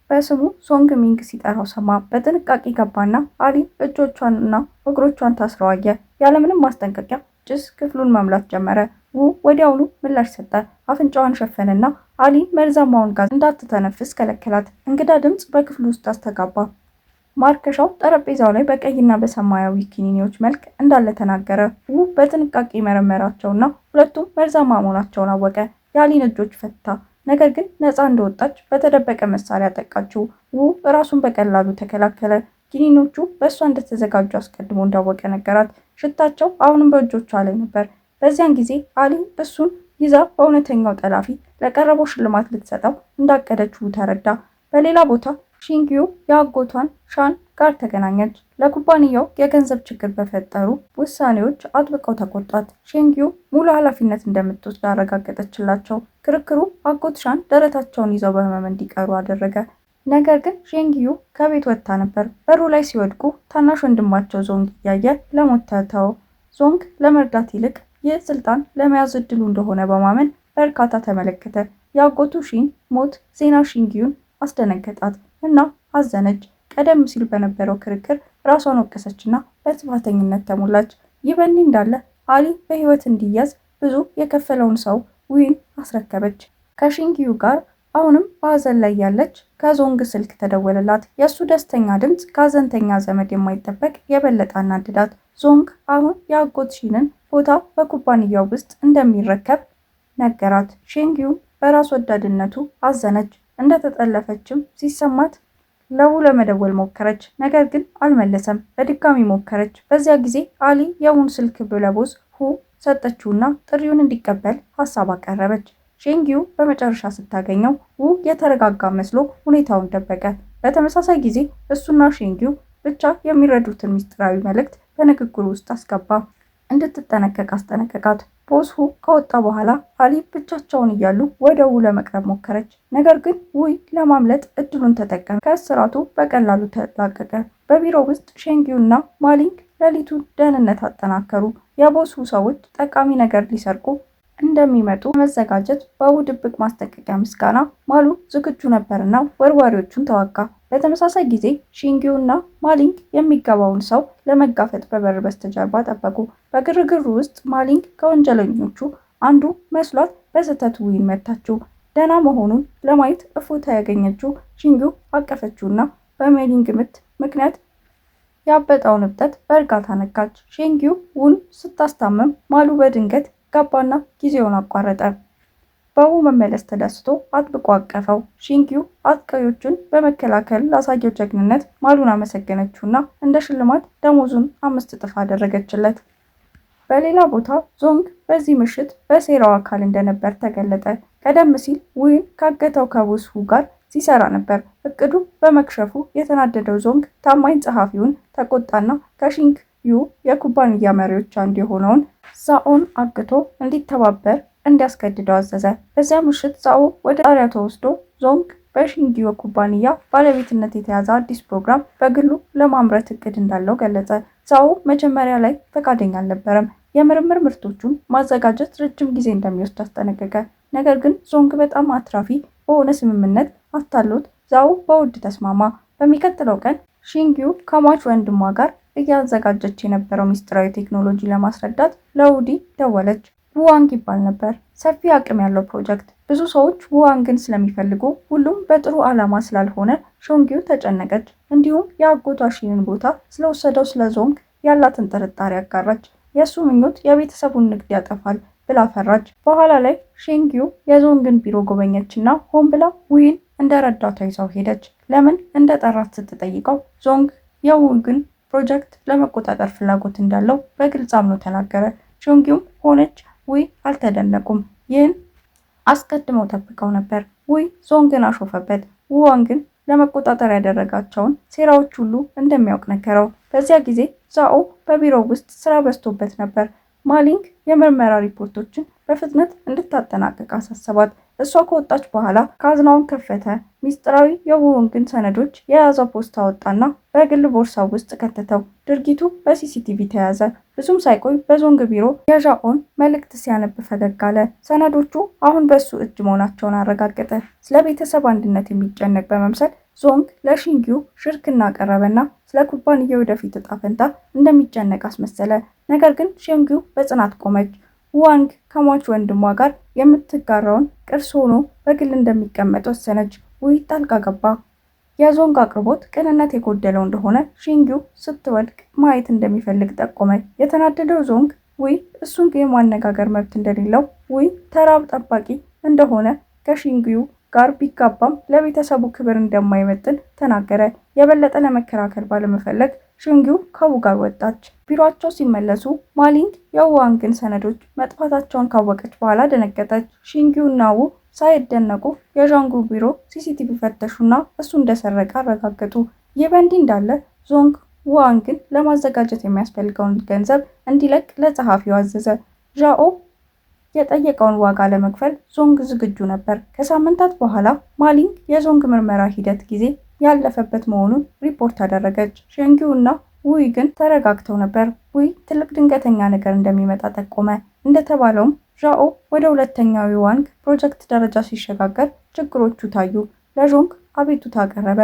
S1: በስሙ ሶንግ ሚንግ ሲጠራው ሰማ። በጥንቃቄ ገባና አሊ እጆቿንና እግሮቿን ታስረው አየ። ያለምንም ማስጠንቀቂያ ጭስ ክፍሉን መምላት ጀመረ። ው ወዲያውኑ ምላሽ ሰጠ። አፍንጫዋን ሸፈነና አሊ መርዛማውን ጋዝ እንዳትተነፍስ ከለከላት። እንግዳ ድምፅ በክፍሉ ውስጥ አስተጋባ። ማርከሻው ጠረጴዛው ላይ በቀይና በሰማያዊ ኪኒኒዎች መልክ እንዳለ ተናገረ። ው በጥንቃቄ መረመራቸውና ሁለቱም መርዛማ መሆናቸውን አወቀ። የአሊን እጆች ፈታ። ነገር ግን ነፃ እንደወጣች በተደበቀ መሳሪያ ጠቃችው። ው ራሱን በቀላሉ ተከላከለ። ኪኒኖቹ በእሷ እንደተዘጋጁ አስቀድሞ እንዳወቀ ነገራት። ሽታቸው አሁንም በእጆቿ ላይ ነበር። በዚያን ጊዜ አሊ እሱን ይዛ በእውነተኛው ጠላፊ ለቀረበው ሽልማት ልትሰጠው እንዳቀደችው ተረዳ። በሌላ ቦታ ሺንጊው የአጎቷን ሻን ጋር ተገናኘች። ለኩባንያው የገንዘብ ችግር በፈጠሩ ውሳኔዎች አጥብቀው ተቆጣት። ሺንጊው ሙሉ ኃላፊነት እንደምትወስድ አረጋገጠችላቸው። ክርክሩ አጎት ሻን ደረታቸውን ይዘው በህመም እንዲቀሩ አደረገ። ነገር ግን ሺንጊው ከቤት ወጥታ ነበር። በሩ ላይ ሲወድቁ ታናሽ ወንድማቸው ዞንግ እያየ ለሞት ተተው። ዞንግ ለመርዳት ይልቅ ይህ ስልጣን ለመያዝ እድሉ እንደሆነ በማመን በርካታ ተመለከተ። የአጎቱ ሺን ሞት ዜና ሺንጊውን አስደነገጣት እና አዘነች። ቀደም ሲል በነበረው ክርክር ራሷን ወቀሰችና በጥፋተኝነት ተሞላች። ይህ በእንዲህ እንዳለ አሊ በህይወት እንዲያዝ ብዙ የከፈለውን ሰው ዊን አስረከበች። ከሺንጊው ጋር አሁንም በሀዘን ላይ ያለች ከዞንግ ስልክ ተደወለላት። የእሱ ደስተኛ ድምፅ ከሀዘንተኛ ዘመድ የማይጠበቅ የበለጠ አናደዳት። ዞንግ አሁን የአጎት ሺንን ቦታ በኩባንያው ውስጥ እንደሚረከብ ነገራት። ሺንጊው በራስ ወዳድነቱ አዘነች። እንደተጠለፈችም ሲሰማት ለቡ ለመደወል ሞከረች፣ ነገር ግን አልመለሰም። በድጋሚ ሞከረች። በዚያ ጊዜ አሊ የውን ስልክ ብለቦዝ ሁ ሰጠችውና ጥሪውን እንዲቀበል ሀሳብ አቀረበች። ሺንጊው በመጨረሻ ስታገኘው ው የተረጋጋ መስሎ ሁኔታውን ደበቀ። በተመሳሳይ ጊዜ እሱና ሺንጊው ብቻ የሚረዱትን ምስጢራዊ መልእክት በንግግሩ ውስጥ አስገባ። እንድትጠነቀቅ አስጠነቀቃት። ቦስ ሁ ከወጣ በኋላ አሊ ብቻቸውን እያሉ ወደ ው ለመቅረብ ሞከረች። ነገር ግን ውይ ለማምለጥ እድሉን ተጠቀመ። ከእስራቱ በቀላሉ ተላቀቀ። በቢሮ ውስጥ ሺንጊው እና ማሊንግ ሌሊቱን ደህንነት አጠናከሩ። የቦስ ሁ ሰዎች ጠቃሚ ነገር ሊሰርቁ እንደሚመጡ መዘጋጀት በው ድብቅ ማስጠንቀቂያ ምስጋና ማሉ ዝግጁ ነበርና ወርዋሪዎቹን ተዋጋ። በተመሳሳይ ጊዜ ሺንጊው እና ማሊንግ የሚገባውን ሰው ለመጋፈጥ በበር በስተጀርባ ጠበቁ። በግርግሩ ውስጥ ማሊንግ ከወንጀለኞቹ አንዱ መስሏት በስህተት ዊን መታችው። ደህና መሆኑን ለማየት እፎታ ያገኘችው ሺንጊው አቀፈችውና በማሊንግ ምት ምክንያት ያበጠውን እብጠት በእርጋታ ነካች። ሼንጊው ውን ስታስታምም ማሉ በድንገት ገባና ጊዜውን አቋረጠ። በው መመለስ ተደስቶ አጥብቆ አቀፈው። ሺንጊው አጥቃዮቹን በመከላከል ላሳየው ጀግንነት ማሉን አመሰገነችውና እንደ ሽልማት ደሞዙን 5 እጥፍ አደረገችለት። በሌላ ቦታ ዞንግ በዚህ ምሽት በሴራው አካል እንደነበር ተገለጠ። ቀደም ሲል ዊን ካገተው ከውስሁ ጋር ሲሰራ ነበር። እቅዱ በመክሸፉ የተናደደው ዞንግ ታማኝ ጸሐፊውን ተቆጣና ከሺንግ ዩ የኩባንያ መሪዎች አንዱ የሆነውን ዛኦን አግቶ እንዲተባበር እንዲያስገድደው አዘዘ። በዚያ ምሽት ዛኦ ወደ ጣሪያ ተወስዶ ዞንግ በሺንጊዮ ኩባንያ ባለቤትነት የተያዘ አዲስ ፕሮግራም በግሉ ለማምረት እቅድ እንዳለው ገለጸ። ዛኦ መጀመሪያ ላይ ፈቃደኛ አልነበረም። የምርምር ምርቶቹን ማዘጋጀት ረጅም ጊዜ እንደሚወስድ አስጠነቀቀ። ነገር ግን ዞንግ በጣም አትራፊ በሆነ ስምምነት አታሎት ዛኦ በውድ ተስማማ። በሚቀጥለው ቀን ሺንጊዩ ከሟች ወንድሟ ጋር እያዘጋጀች የነበረው ሚስጥራዊ ቴክኖሎጂ ለማስረዳት ለውዲ ደወለች። ውዋንግ ይባል ነበር። ሰፊ አቅም ያለው ፕሮጀክት። ብዙ ሰዎች ውዋንግን ስለሚፈልጉ ሁሉም በጥሩ ዓላማ ስላልሆነ ሾንጊው ተጨነቀች። እንዲሁም የአጎቷ ሺንን ቦታ ስለወሰደው ስለ ዞንግ ያላትን ጥርጣሬ አጋራች። የእሱ ምኞት የቤተሰቡን ንግድ ያጠፋል ብላ ፈራች። በኋላ ላይ ሺንጊው የዞንግን ቢሮ ጎበኘችና ሆን ብላ ዊን እንደ ረዳቷ ይዛው ሄደች። ለምን እንደ ጠራት ስትጠይቀው ዞንግ የውንግን ፕሮጀክት ለመቆጣጠር ፍላጎት እንዳለው በግልጽ አምኖ ተናገረ። ሾንጊውም ሆነች ዊ አልተደነቁም። ይህን አስቀድመው ጠብቀው ነበር። ዊ ዞንግን አሾፈበት። ውዋንግን ለመቆጣጠር ያደረጋቸውን ሴራዎች ሁሉ እንደሚያውቅ ነገረው። በዚያ ጊዜ ዛኦ በቢሮው ውስጥ ስራ በዝቶበት ነበር። ማሊንግ የምርመራ ሪፖርቶችን በፍጥነት እንድታጠናቀቅ አሳሰባት። እሷ ከወጣች በኋላ ካዝናውን ከፈተ። ሚስጥራዊ የውዋንግን ሰነዶች የያዘው ፖስታ ወጣና በግል ቦርሳው ውስጥ ከተተው። ድርጊቱ በሲሲቲቪ ተያዘ። ብዙም ሳይቆይ በዞንግ ቢሮ የዣኦን መልእክት ሲያነብ ፈገግ አለ። ሰነዶቹ አሁን በሱ እጅ መሆናቸውን አረጋገጠ። ስለ ቤተሰብ አንድነት የሚጨነቅ በመምሰል ዞንግ ለሺንጊዩ ሽርክና ቀረበና ስለ ኩባንያው ወደፊት ዕጣ ፈንታ እንደሚጨነቅ አስመሰለ። ነገር ግን ሺንጊዩ በጽናት ቆመች። ውዋንግ ከሟች ወንድሟ ጋር የምትጋራውን ቅርስ ሆኖ በግል እንደሚቀመጥ ወሰነች። ዊ ጣልቃ ገባ። የዞንግ አቅርቦት ቅንነት የጎደለው እንደሆነ ሺንጊዩ ስትወድቅ ማየት እንደሚፈልግ ጠቆመ። የተናደደው ዞንግ ዊ እሱን የማነጋገር መብት እንደሌለው፣ ዊ ተራብ ጠባቂ እንደሆነ ከሺንጊዩ ጋር ቢጋባም ለቤተሰቡ ክብር እንደማይመጥን ተናገረ። የበለጠ ለመከራከር ባለመፈለግ ሺንጊዩ ከው ጋር ወጣች። ቢሮአቸው ሲመለሱ ማሊንግ የውዋንግን ሰነዶች መጥፋታቸውን ካወቀች በኋላ ደነገጠች። ሺንጊዩ እና ው ሳይደነቁ የዣንጉ ቢሮ ሲሲቲቪ ፈተሹና እሱ እንደሰረቀ አረጋገጡ። ይህ በእንዲህ እንዳለ ዞንግ ውዋንግን ለማዘጋጀት የሚያስፈልገውን ገንዘብ እንዲለቅ ለጸሐፊው አዘዘ። ዣኦ የጠየቀውን ዋጋ ለመክፈል ዞንግ ዝግጁ ነበር። ከሳምንታት በኋላ ማሊንግ የዞንግ ምርመራ ሂደት ጊዜ ያለፈበት መሆኑን ሪፖርት አደረገች። ሺንጊዩ እና ዊ ግን ተረጋግተው ነበር። ዊ ትልቅ ድንገተኛ ነገር እንደሚመጣ ጠቆመ። እንደተባለውም ዣኦ ወደ ሁለተኛው የዋንግ ፕሮጀክት ደረጃ ሲሸጋገር ችግሮቹ ታዩ። ለዞንግ አቤቱታ አቀረበ።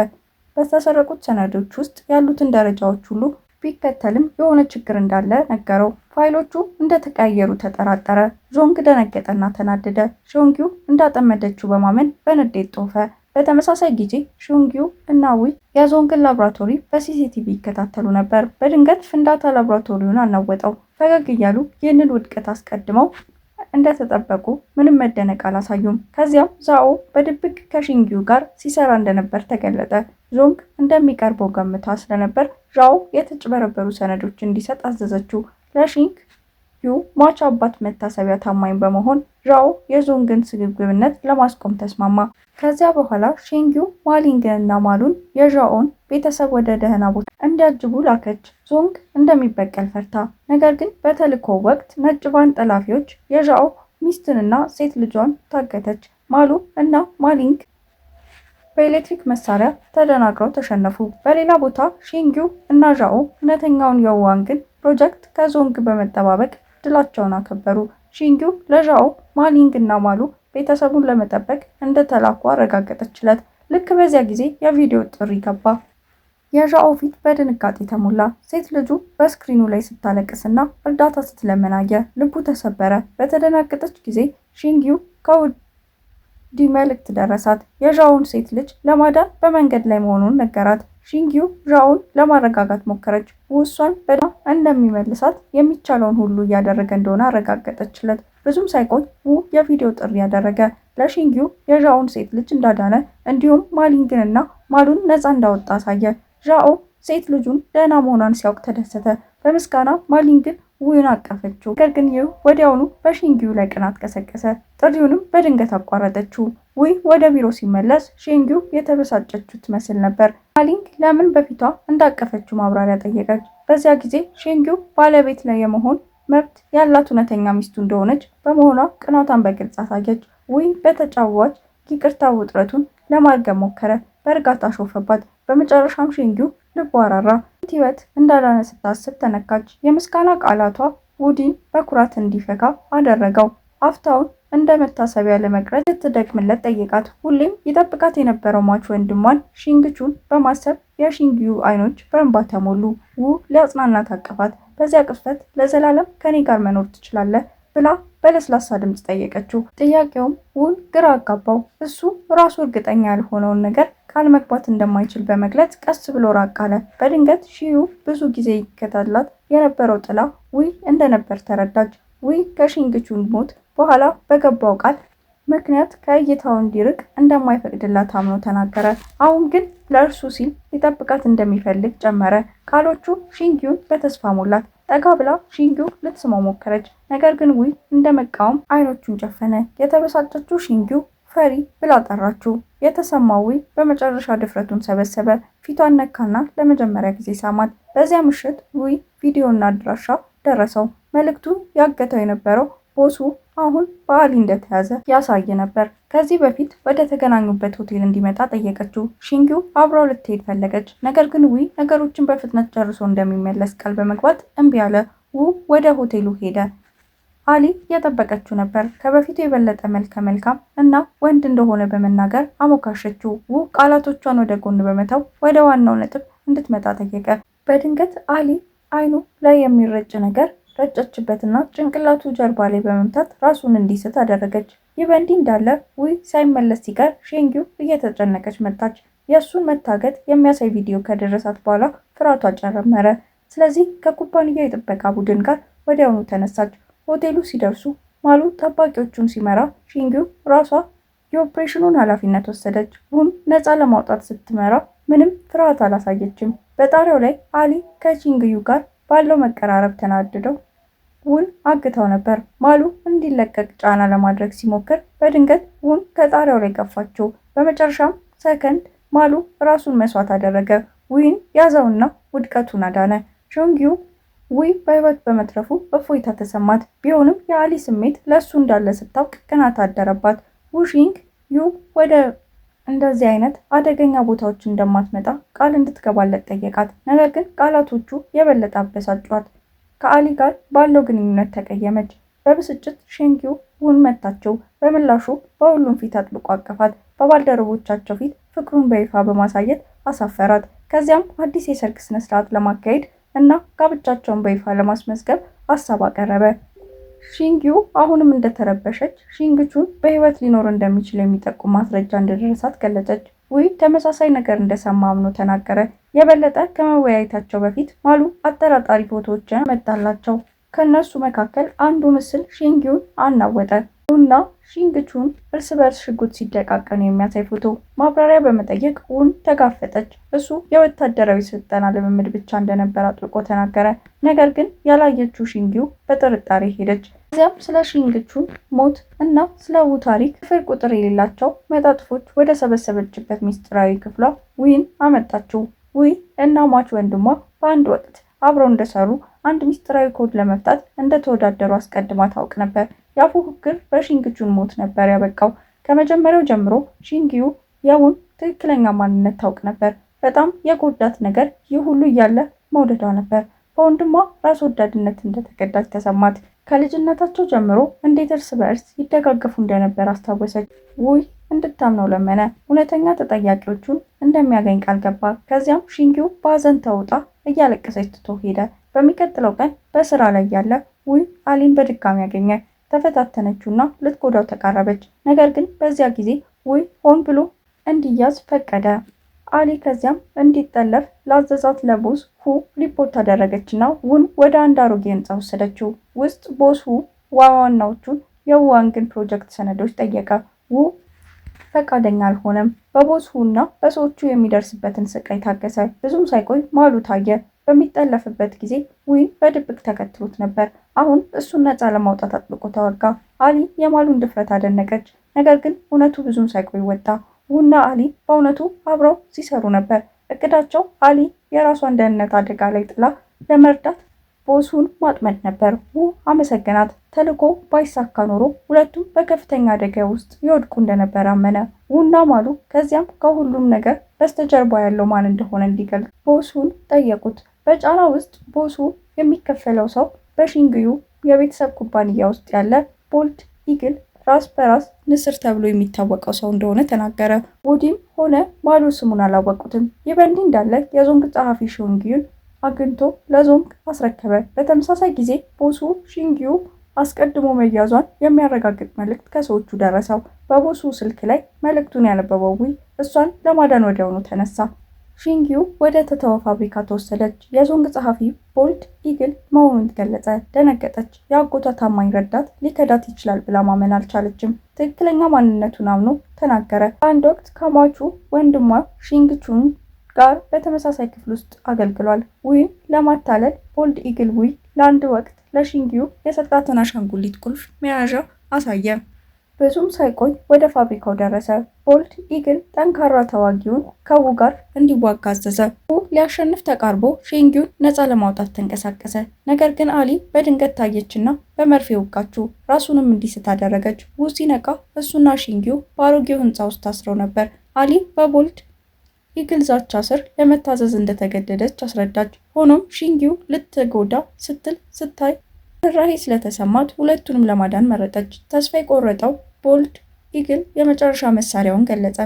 S1: በተሰረቁት ሰነዶች ውስጥ ያሉትን ደረጃዎች ሁሉ ቢከተልም የሆነ ችግር እንዳለ ነገረው። ፋይሎቹ እንደተቀያየሩ ተጠራጠረ። ዞንግ ደነገጠና ተናደደ። ሺንጊዩ እንዳጠመደችው በማመን በንዴት ጦፈ። በተመሳሳይ ጊዜ ሺንጊዩ እና ዊ የዞንግን ላብራቶሪ በሲሲቲቪ ይከታተሉ ነበር። በድንገት ፍንዳታ ላብራቶሪውን አናወጠው። ፈገግ እያሉ ይህንን ውድቀት አስቀድመው እንደተጠበቁ ምንም መደነቅ አላሳዩም። ከዚያም ዛኦ በድብቅ ከሺንጊዩ ጋር ሲሰራ እንደነበር ተገለጠ። ዞንግ እንደሚቀርበው ገምታ ስለነበር ዣኦ የተጭበረበሩ ሰነዶች እንዲሰጥ አዘዘችው። ለሺንጊዩ ሟች አባት መታሰቢያ ታማኝ በመሆን ዣኦ የዞንግን ስግብግብነት ለማስቆም ተስማማ። ከዚያ በኋላ ሺንጊዩ ማሊንግን እና ማሉን የዣኦን ቤተሰብ ወደ ደህና ቦታ እንዲያጅቡ ላከች። ዞንግ እንደሚበቀል ፈርታ፣ ነገር ግን በተልእኮ ወቅት ነጭ ቫን ጠላፊዎች የዣኦ ሚስትንና ሴት ልጇን ታገተች። ማሉ እና ማሊንግ በኤሌክትሪክ መሳሪያ ተደናግረው ተሸነፉ። በሌላ ቦታ ሺንጊዩ እና ዣኦ እውነተኛውን የውዋንግን ፕሮጀክት ከዞንግ በመጠባበቅ ድላቸውን አከበሩ። ሺንጊዩ ለዣኦ ማሊንግ እና ማሉ ቤተሰቡን ለመጠበቅ እንደተላኩ አረጋገጠችለት። ልክ በዚያ ጊዜ የቪዲዮ ጥሪ ገባ። የዣኦ ፊት በድንጋጤ ተሞላ። ሴት ልጁ በስክሪኑ ላይ ስታለቅስና እርዳታ ስትለምን አየ። ልቡ ተሰበረ። በተደናገጠች ጊዜ ሺንጊዩ ከውዲ መልእክት ደረሳት። የዣኦን ሴት ልጅ ለማዳን በመንገድ ላይ መሆኑን ነገራት። ሺንጊዩ ዣኦን ለማረጋጋት ሞከረች። ውሷን በደህና እንደሚመልሳት የሚቻለውን ሁሉ እያደረገ እንደሆነ አረጋገጠችለት። ብዙም ሳይቆይ ው የቪዲዮ ጥሪ ያደረገ ለሺንጊዩ የዣኦን ሴት ልጅ እንዳዳነ እንዲሁም ማሊንግንና ማሉን ነፃ እንዳወጣ አሳየ። ዣኦ ሴት ልጁን ደህና መሆኗን ሲያውቅ ተደሰተ። በምስጋና ማሊንግን ውይን አቀፈችው። ነገር ግን ይህ ወዲያውኑ በሺንጊዩ ላይ ቅናት ቀሰቀሰ። ጥሪውንም በድንገት አቋረጠችው። ውይ ወደ ቢሮ ሲመለስ ሺንጊዩ የተበሳጨችው ትመስል ነበር። ማሊንግ ለምን በፊቷ እንዳቀፈችው ማብራሪያ ጠየቀች። በዚያ ጊዜ ሺንጊዩ ባለቤት ላይ የመሆን መብት ያላት እውነተኛ ሚስቱ እንደሆነች በመሆኗ ቅናቷን በግልጽ አሳየች። ውይ በተጫዋች ይቅርታ ውጥረቱን ለማርገብ ሞከረ። በእርጋታ ሾፈባት። በመጨረሻም ሺንጊዩ ልቧ አራራ። ህይወት እንዳዳነ ስታስብ ተነካች። የምስጋና ቃላቷ ውዲን በኩራት እንዲፈካ አደረገው። አፍታውን እንደ መታሰቢያ ለመቅረጽ ልትደግምለት ጠየቃት። ሁሌም ይጠብቃት የነበረው ሟች ወንድሟን ሺንግቹን በማሰብ የሺንጊዩ አይኖች በእንባ ተሞሉ። ው ሊያጽናናት አቀፋት። በዚያ ቅጽበት ለዘላለም ከኔ ጋር መኖር ትችላለህ ብላ በለስላሳ ድምፅ ጠየቀችው። ጥያቄውም ውል ግራ አጋባው። እሱ ራሱ እርግጠኛ ያልሆነውን ነገር ቃል መግባት እንደማይችል በመግለጽ ቀስ ብሎ ራቅ አለ። በድንገት ሺዩ ብዙ ጊዜ ይከታተላት የነበረው ጥላ ውይ እንደነበር ተረዳች። ውይ ከሺንግቹን ሞት በኋላ በገባው ቃል ምክንያት ከእይታው እንዲርቅ እንደማይፈቅድላት አምኖ ተናገረ። አሁን ግን ለእርሱ ሲል ሊጠብቃት እንደሚፈልግ ጨመረ። ቃሎቹ ሺንጊዩን በተስፋ ሞላት። ጠጋ ብላ ሺንጊዩ ልትስመው ሞከረች። ነገር ግን ውይ እንደመቃወም አይኖቹን ጨፈነ። የተበሳጨችው ሺንጊዩ ፈሪ ብላ ጠራችው። የተሰማው ውይ በመጨረሻ ድፍረቱን ሰበሰበ። ፊቷን ነካና ለመጀመሪያ ጊዜ ሳማት። በዚያ ምሽት ውይ ቪዲዮና አድራሻ ደረሰው። መልእክቱ ያገተው የነበረው ቦሱ አሁን በአሊ እንደተያዘ ያሳይ ነበር። ከዚህ በፊት ወደ ተገናኙበት ሆቴል እንዲመጣ ጠየቀችው። ሺንጊዩ አብራው ልትሄድ ፈለገች። ነገር ግን ውይ ነገሮችን በፍጥነት ጨርሶ እንደሚመለስ ቃል በመግባት እምቢ አለ። ው ወደ ሆቴሉ ሄደ። አሊ እየጠበቀችው ነበር። ከበፊቱ የበለጠ መልከ መልካም እና ወንድ እንደሆነ በመናገር አሞካሸችው። ው ቃላቶቿን ወደ ጎን በመተው ወደ ዋናው ነጥብ እንድትመጣ ጠየቀ። በድንገት አሊ አይኑ ላይ የሚረጭ ነገር ረጨችበትና ጭንቅላቱ ጀርባ ላይ በመምታት ራሱን እንዲስት አደረገች። ይህ በእንዲህ እንዳለ ውይ ሳይመለስ ሲቀር ሺንጊዩ እየተጨነቀች መጣች። የእሱን መታገት የሚያሳይ ቪዲዮ ከደረሳት በኋላ ፍርሃቷ ጨመረ። ስለዚህ ከኩባንያው የጥበቃ ቡድን ጋር ወዲያውኑ ተነሳች። ሆቴሉ ሲደርሱ ማሉ ጠባቂዎቹን ሲመራ ሺንጊዩ ራሷ የኦፕሬሽኑን ኃላፊነት ወሰደች። ውን ነፃ ለማውጣት ስትመራ ምንም ፍርሃት አላሳየችም። በጣሪያው ላይ አሊ ከሺንጊዩ ጋር ባለው መቀራረብ ተናድደው ውን አግተው ነበር። ማሉ እንዲለቀቅ ጫና ለማድረግ ሲሞክር በድንገት ውን ከጣሪያው ላይ ገፋችው። በመጨረሻም ሰከንድ ማሉ ራሱን መስዋዕት አደረገ። ዊን ያዘውና ውድቀቱን አዳነ። ሺንጊዩ ውይ በህይወት በመትረፉ እፎይታ ተሰማት። ቢሆንም የአሊ ስሜት ለእሱ እንዳለ ስታውቅ ቅናት አደረባት። ውሺንግ ዩ ወደ እንደዚህ አይነት አደገኛ ቦታዎች እንደማትመጣ ቃል እንድትገባለት ጠየቃት። ነገር ግን ቃላቶቹ የበለጠ አበሳጯት። ከአሊ ጋር ባለው ግንኙነት ተቀየመች። በብስጭት ሺንጊዩ ውን መታቸው። በምላሹ በሁሉም ፊት አጥብቆ አቀፋት። በባልደረቦቻቸው ፊት ፍቅሩን በይፋ በማሳየት አሳፈራት። ከዚያም አዲስ የሰርግ ስነስርዓት ለማካሄድ እና ጋብቻቸውን በይፋ ለማስመዝገብ ሀሳብ አቀረበ። ሺንጊዩ አሁንም እንደተረበሸች ሺንግቹን በህይወት ሊኖር እንደሚችል የሚጠቁም ማስረጃ እንደደረሳት ገለጸች። ውይ ተመሳሳይ ነገር እንደሰማ አምኖ ተናገረ። የበለጠ ከመወያየታቸው በፊት ማሉ አጠራጣሪ ፎቶዎችን መጣላቸው። ከነሱ መካከል አንዱ ምስል ሺንጊዩን አናወጠ እና ሺንግቹን እርስ በርስ ሽጉጥ ሲደቃቀኑ የሚያሳይ ፎቶ ማብራሪያ በመጠየቅ ውን ተጋፈጠች። እሱ የወታደራዊ ስልጠና ልምምድ ብቻ እንደነበር አጥብቆ ተናገረ። ነገር ግን ያላየችው ሺንጊዩ በጥርጣሬ ሄደች። እዚያም ስለ ሺንግቹን ሞት እና ስለ ው ታሪክ ስፍር ቁጥር የሌላቸው መጣጥፎች ወደ ሰበሰበችበት ሚስጥራዊ ክፍሏ ዊን አመጣችው። ዊ እና ሟች ወንድሟ በአንድ ወቅት አብረው እንደሰሩ አንድ ሚስጥራዊ ኮድ ለመፍታት እንደተወዳደሩ አስቀድማ ታውቅ ነበር። ያ ፉክክር በሺንግቹን ሞት ነበር ያበቃው። ከመጀመሪያው ጀምሮ ሺንጊዩ የውን ትክክለኛ ማንነት ታውቅ ነበር። በጣም የጎዳት ነገር ይህ ሁሉ እያለ መውደዷ ነበር። በወንድሟ ራስ ወዳድነት እንደተከዳች ተሰማት። ከልጅነታቸው ጀምሮ እንዴት እርስ በእርስ ይደጋገፉ እንደነበር አስታወሰች። ውይ እንድታምነው ለመነ። እውነተኛ ተጠያቂዎቹን እንደሚያገኝ ቃል ገባ። ከዚያም ሺንጊዩ በሀዘን ተውጣ እያለቀሰች ትቶ ሄደ። በሚቀጥለው ቀን በስራ ላይ ያለ ውይ አሊን በድጋሚ ያገኘ። ተፈታተነችውና ልትጎዳው ተቃረበች። ነገር ግን በዚያ ጊዜ ውይ ሆን ብሎ እንዲያዝ ፈቀደ። አሊ ከዚያም እንዲጠለፍ ላዘዛት ለቦስ ሁ ሪፖርት አደረገችና ውን ወደ አንድ አሮጌ ህንፃ ወሰደችው። ውስጥ ቦስ ሁ ዋናዎቹን የዋንግን ፕሮጀክት ሰነዶች ጠየቀ። ው ፈቃደኛ አልሆነም። በቦስ ሁ እና በሰዎቹ የሚደርስበትን ስቃይ ታገሰ። ብዙም ሳይቆይ ማሉ ታየ። በሚጠለፍበት ጊዜ ዊን በድብቅ ተከትሎት ነበር። አሁን እሱን ነፃ ለማውጣት አጥብቆ ተዋጋ። አሊ የማሉን ድፍረት አደነቀች። ነገር ግን እውነቱ ብዙም ሳይቆይ ወጣ። ውና አሊ በእውነቱ አብረው ሲሰሩ ነበር። እቅዳቸው አሊ የራሷን ደህንነት አደጋ ላይ ጥላ ለመርዳት ቦሱን ማጥመድ ነበር። ው አመሰገናት። ተልዕኮ ባይሳካ ኖሮ ሁለቱም በከፍተኛ አደጋ ውስጥ ይወድቁ እንደነበር አመነ። ውና ማሉ ከዚያም ከሁሉም ነገር በስተጀርባ ያለው ማን እንደሆነ እንዲገልጽ ቦሱን ጠየቁት። በጫና ውስጥ ቦሱ የሚከፈለው ሰው በሺንግዩ የቤተሰብ ኩባንያ ውስጥ ያለ ቦልድ ኢግል ራስ በራስ ንስር ተብሎ የሚታወቀው ሰው እንደሆነ ተናገረ። ውዲም ሆነ ማሉ ስሙን አላወቁትም። ይህ በእንዲህ እንዳለ የዞንግ ጸሐፊ ሺንግዩን አግኝቶ ለዞንግ አስረከበ። በተመሳሳይ ጊዜ ቦሱ ሺንግዩ አስቀድሞ መያዟን የሚያረጋግጥ መልእክት ከሰዎቹ ደረሰው። በቦሱ ስልክ ላይ መልእክቱን ያነበበው ዊ እሷን ለማዳን ወዲያውኑ ተነሳ። ሺንግዩ ወደ ተተወ ፋብሪካ ተወሰደች። የዞንግ ጸሐፊ ቦልድ ኢግል መሆኑን ገለጸ። ደነገጠች። የአጎቷ ታማኝ ረዳት ሊከዳት ይችላል ብላ ማመን አልቻለችም። ትክክለኛ ማንነቱን አምኖ ተናገረ። በአንድ ወቅት ከሟቹ ወንድሟ ሺንግቹን ጋር በተመሳሳይ ክፍል ውስጥ አገልግሏል። ዊን ለማታለል ቦልድ ኢግል ዊ ለአንድ ወቅት ለሺንግዩ የሰጣትን አሻንጉሊት ቁልፍ መያዣ አሳየ። ብዙም ሳይቆይ ወደ ፋብሪካው ደረሰ። ቦልድ ኢግል ጠንካራ ተዋጊውን ከው ጋር እንዲዋጋ አዘዘ። ው ሊያሸንፍ ተቃርቦ ሺንግዩን ነፃ ለማውጣት ተንቀሳቀሰ። ነገር ግን አሊ በድንገት ታየችና በመርፌ ወጋችው። ራሱንም እንዲስት አደረገች። ው ሲነቃ እሱና ሺንግዩ በአሮጌው ህንፃ ውስጥ ታስረው ነበር። አሊ በቦልድ ኢግል ዛቻ ስር ለመታዘዝ እንደተገደደች አስረዳች። ሆኖም ሺንግዩ ልትጎዳ ስትል ስታይ ርህራሄ ስለተሰማት ሁለቱንም ለማዳን መረጠች። ተስፋ የቆረጠው ቦልድ ኢግል የመጨረሻ መሳሪያውን ገለጸ።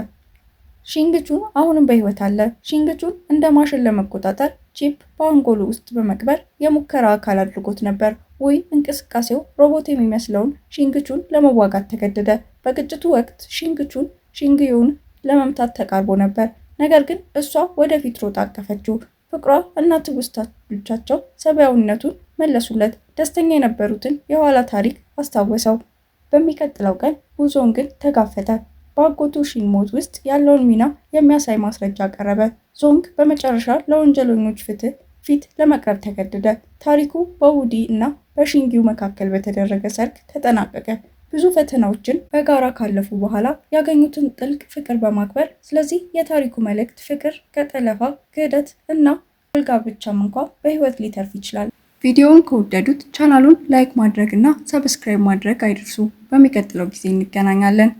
S1: ሺንግቹን አሁንም በህይወት አለ። ሺንግቹን እንደ ማሽን ለመቆጣጠር ቺፕ በአንጎሉ ውስጥ በመቅበር የሙከራ አካል አድርጎት ነበር። ወይ እንቅስቃሴው ሮቦት የሚመስለውን ሺንግቹን ለመዋጋት ተገደደ። በግጭቱ ወቅት ሺንግቹን ሺንግዩን ለመምታት ተቃርቦ ነበር። ነገር ግን እሷ ወደፊት ሮጣ አቀፈችው። ፍቅሯ እና ትውስታዎቻቸው ሰብአዊነቱን መለሱለት። ደስተኛ የነበሩትን የኋላ ታሪክ አስታወሰው። በሚቀጥለው ቀን ዞንግን ተጋፈጠ። በአጎቱ ሺን ሞት ውስጥ ያለውን ሚና የሚያሳይ ማስረጃ ቀረበ። ዞንግ በመጨረሻ ለወንጀለኞች ፍትህ ፊት ለመቅረብ ተገደደ። ታሪኩ በውዲ እና በሺንግዩ መካከል በተደረገ ሰርግ ተጠናቀቀ። ብዙ ፈተናዎችን በጋራ ካለፉ በኋላ ያገኙትን ጥልቅ ፍቅር በማክበር ስለዚህ የታሪኩ መልእክት ፍቅር ከጠለፋ፣ ክህደት እና ጋብቻም እንኳ በህይወት ሊተርፍ ይችላል። ቪዲዮውን ከወደዱት ቻናሉን ላይክ ማድረግ እና ሰብስክራይብ ማድረግ አይደርሱ። በሚቀጥለው ጊዜ እንገናኛለን።